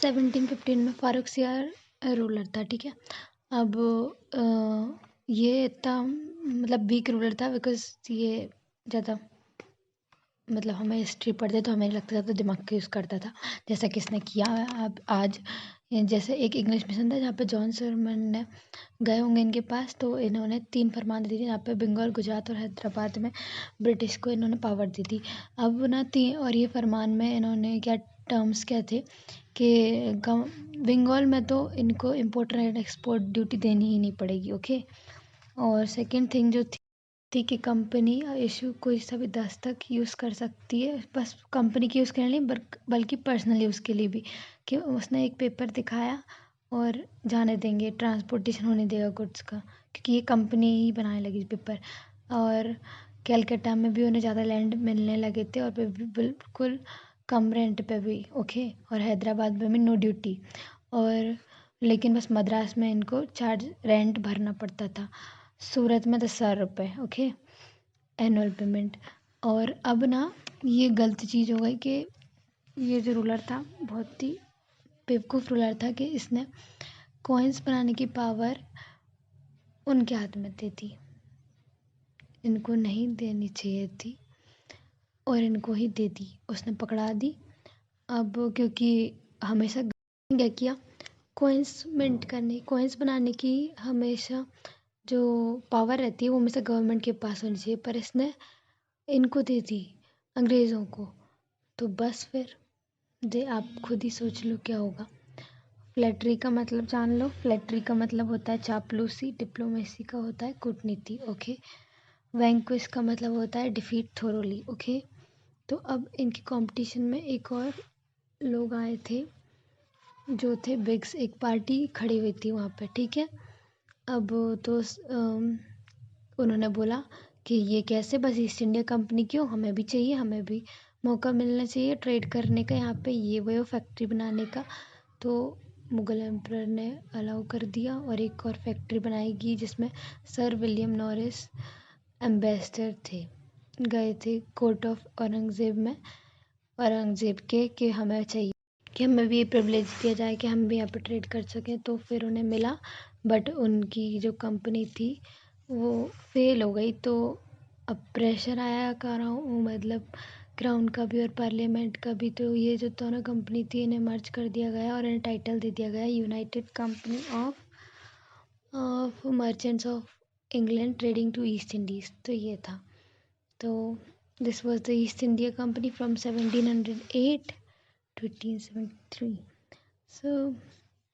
1715 में फारूक सियार रूलर था, ठीक है। अब ये इतना मतलब वीक रूलर था बिकॉज ये ज़्यादा मतलब हमें हिस्ट्री पढ़ते तो हमें लगता था तो दिमाग का यूज़ करता था, जैसा किसने किया। अब आज जैसे एक इंग्लिश मिशन था जहाँ पे जॉन सरमन ने गए होंगे इनके पास, तो इन्होंने 3 फरमान दी थी जहाँ पे बंगाल, गुजरात और हैदराबाद में ब्रिटिश को इन्होंने पावर दी थी। अब ना 3 और ये फरमान में इन्होंने क्या टर्म्स क्या थे कि बंगाल में तो इनको इम्पोर्ट एंड एक्सपोर्ट ड्यूटी देनी ही नहीं पड़ेगी, ओके। और सेकंड थिंग जो थी कि कंपनी इशू कोई सा भी दस्तक यूज़ कर सकती है, बस कंपनी की यूज़ करने लिए बल्कि पर्सनल यूज़ के लिए भी, कि उसने एक पेपर दिखाया और जाने देंगे, ट्रांसपोर्टेशन होने देगा गुड्स का, क्योंकि ये कंपनी ही बनाने लगी पेपर। और कैलकाटा में भी उन्हें ज़्यादा लैंड मिलने लगे थे और बिल्कुल कम रेंट पे भी, ओके। और हैदराबाद में भी नो ड्यूटी, और लेकिन बस मद्रास में इनको चार्ज रेंट भरना पड़ता था। सूरत में 10,000 रुपये, ओके, एनुअल पेमेंट। और अब ना ये गलत चीज़ हो गई कि ये जो रूलर था बहुत ही बेवकूफ़ रूलर था कि इसने कॉइन्स बनाने की पावर उनके हाथ में दे दी, इनको नहीं देनी चाहिए थी और इनको ही दे दी, उसने पकड़ा दी। अब क्योंकि हमेशा क्या किया, कॉइन्स मिंट करने, कॉइन्स बनाने की हमेशा जो पावर रहती है वो हमेशा गवर्नमेंट के पास होनी चाहिए, पर इसने इनको दे दी, अंग्रेज़ों को। तो बस फिर आप खुद ही सोच लो क्या होगा। फ्लैटरी का मतलब जान लो, फ्लैटरी का मतलब होता है चापलूसी, डिप्लोमेसी का होता है कूटनीति, ओके। वैंक्विश का मतलब होता है डिफीट थोरोली, ओके। तो अब इनकी कंपटीशन में एक और लोग आए थे जो थे बिग्स, एक पार्टी खड़ी हुई थी वहाँ पे, ठीक है। अब तो उन्होंने बोला कि ये कैसे, बस ईस्ट इंडिया कंपनी क्यों, हमें भी चाहिए, हमें भी मौका मिलना चाहिए ट्रेड करने का यहाँ पे, ये वो फैक्ट्री बनाने का। तो मुग़ल एम्परर ने अलाउ कर दिया और एक और फैक्ट्री बनाएगी जिसमें सर विलियम नॉरिस एम्बेसडर थे, गए थे कोर्ट ऑफ औरंगज़ेब में, औरंगज़ेब के कि हमें चाहिए कि हमें भी ये प्रिविलेज दिया जाए कि हम भी यहाँ पे ट्रेड कर सकें। तो फिर उन्हें मिला, बट उनकी जो कंपनी थी वो फेल हो गई। तो अब प्रेशर आया मतलब क्राउन का भी और पार्लियामेंट का भी, तो ये जो दोनों कंपनी थी इन्हें मर्ज कर दिया गया और इन्हें टाइटल दे दिया गया United Company of Merchants of England Trading to East Indies. तो ये था, तो this was the East India Company from 1708 to 1873. So